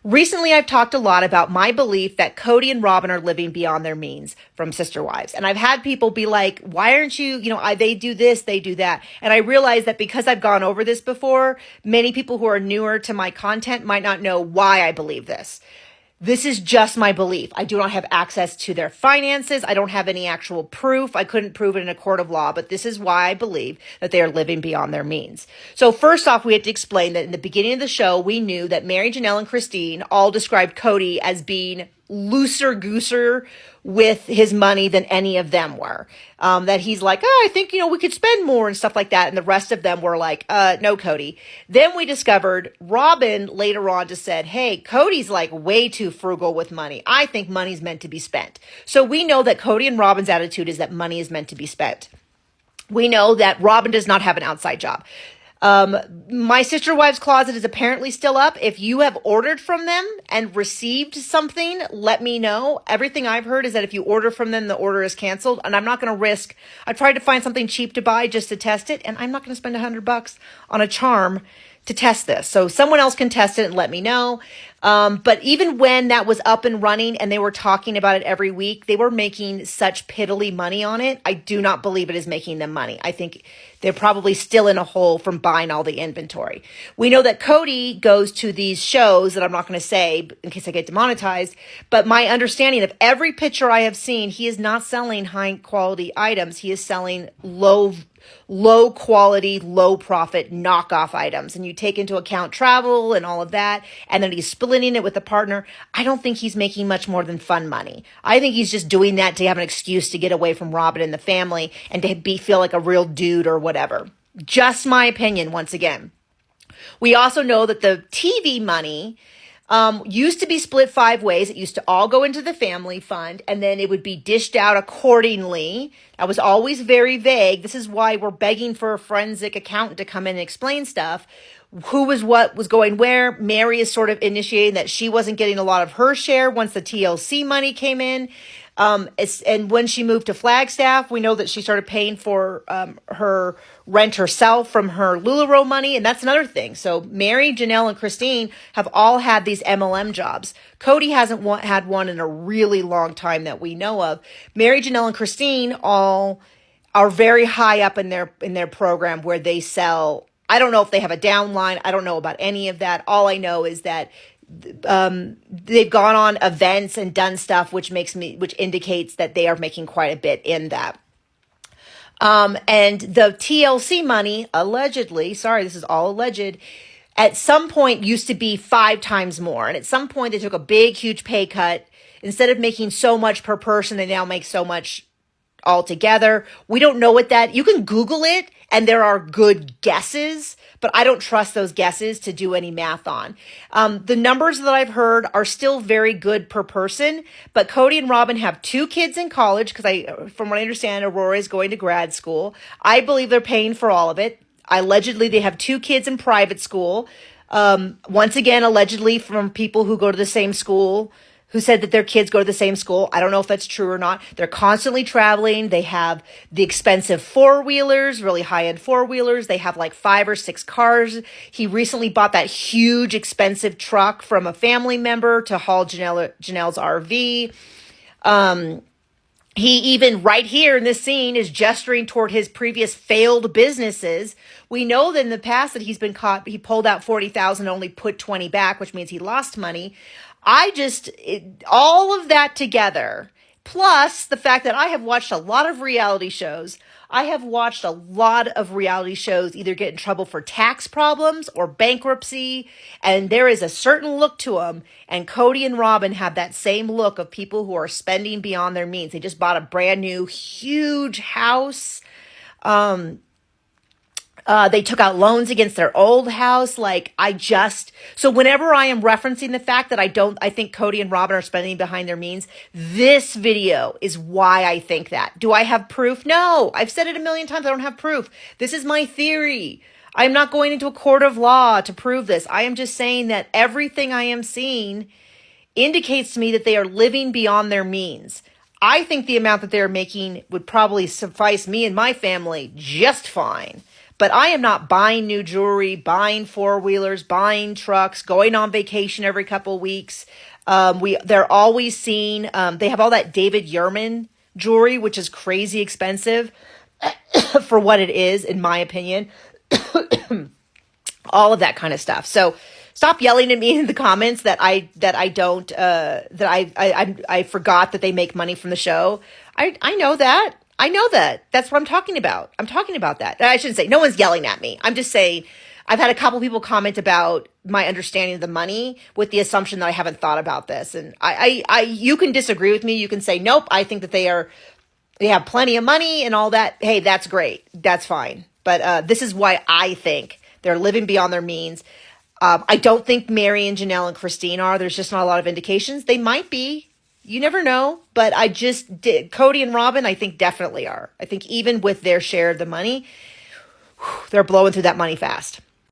Recently, I've talked a lot about my belief that Kody and Robyn are living beyond their means from Sister Wives. And I've had people be like, why aren't you, they do this, they do that. And I realize that because I've gone over this before, many people who are newer to my content might not know why I believe this. This is just my belief. I do not have access to their finances. I don't have any actual proof. I couldn't prove it in a court of law, but this is why I believe that they are living beyond their means. So first off, we had to explain that in the beginning of the show, we knew that Mary, Janelle, and Christine all described Kody as being looser-gooser with his money than any of them were. That he's like, I think, we could spend more and stuff like that. And the rest of them were like, no, Kody. Then we discovered Robyn later on just said, hey, Cody's like way too frugal with money. I think money's meant to be spent. So we know that Kody and Robyn's attitude is that money is meant to be spent. We know that Robyn does not have an outside job. My Sister Wives Closet is apparently still up. If you have ordered from them and received something, let me know. Everything I've heard is that if you order from them, the order is canceled, and I'm not going to risk. I tried to find something cheap to buy just to test it, and I'm not going to spend $100 on a charm to test this. So someone else can test it and let me know. But even when that was up and running and they were talking about it every week, they were making such piddly money on it. I do not believe it is making them money. I think they're probably still in a hole from buying all the inventory. We know that Kody goes to these shows that I'm not going to say in case I get demonetized, but my understanding of every picture I have seen, he is not selling high quality items. He is selling low quality, low profit knockoff items. And you take into account travel and all of that. And then he's splitting it with a partner. I don't think he's making much more than fun money. I think he's just doing that to have an excuse to get away from Robyn and the family and to feel like a real dude or whatever. Just my opinion once again. We also know that the TV money used to be split 5 ways. It used to all go into the family fund, and then it would be dished out accordingly. That was always very vague. This is why we're begging for a forensic accountant to come in and explain stuff. Who was what was going where. Mary is sort of initiating that she wasn't getting a lot of her share once the TLC money came in. And when she moved to Flagstaff, we know that she started paying for her rent herself from her LuLaRoe money. And that's another thing. So Mary, Janelle, and Christine have all had these MLM jobs. Kody hasn't had one in a really long time that we know of. Mary, Janelle, and Christine all are very high up in their program where they sell. I don't know if they have a downline. I don't know about any of that. All I know is that they've gone on events and done stuff, which indicates that they are making quite a bit in that. And the TLC money, allegedly, sorry, this is all alleged, at some point used to be 5 times more. And at some point they took a big, huge pay cut. Instead of making so much per person, they now make so much altogether. We don't know what that, you can Google it and there are good guesses, but I don't trust those guesses to do any math on. The numbers that I've heard are still very good per person, but Kody and Robyn have 2 kids in college because from what I understand, Aurora is going to grad school. I believe they're paying for all of it. Allegedly, they have 2 kids in private school. Once again, allegedly from people who go to the same school, who said that their kids go to the same school. I don't know if that's true or not. They're constantly traveling. They have the expensive 4-wheelers, really high-end 4-wheelers. They have like 5 or 6 cars. He recently bought that huge expensive truck from a family member to haul Janelle's RV. He even right here in this scene is gesturing toward his previous failed businesses. We know that in the past that he's been caught. He pulled out $40,000, only put 20 back, which means he lost money. All of that together, plus the fact that I have watched a lot of reality shows. I have watched a lot of reality shows either get in trouble for tax problems or bankruptcy, and there is a certain look to them. And Kody and Robyn have that same look of people who are spending beyond their means. They just bought a brand new, huge house. They took out loans against their old house. So whenever I am referencing the fact that I think Kody and Robyn are spending behind their means, this video is why I think that. Do I have proof? No, I've said it a million times. I don't have proof. This is my theory. I'm not going into a court of law to prove this. I am just saying that everything I am seeing indicates to me that they are living beyond their means. I think the amount that they're making would probably suffice me and my family just fine. But I am not buying new jewelry, buying four-wheelers, buying trucks, going on vacation every couple of weeks. They're always seen. They have all that David Yurman jewelry, which is crazy expensive for what it is, in my opinion. All of that kind of stuff. So stop yelling at me in the comments that I forgot that they make money from the show. I know that. I know that. That's what I'm talking about. I'm talking about that. I shouldn't say no one's yelling at me. I'm just saying I've had a couple people comment about my understanding of the money with the assumption that I haven't thought about this. And you can disagree with me. You can say, nope, I think that they have plenty of money and all that. Hey, that's great. That's fine. But this is why I think they're living beyond their means. I don't think Mary and Janelle and Christine are. There's just not a lot of indications. They might be. You never know. But I just did. Kody and Robyn, I think definitely are. I think even with their share of the money, they're blowing through that money fast.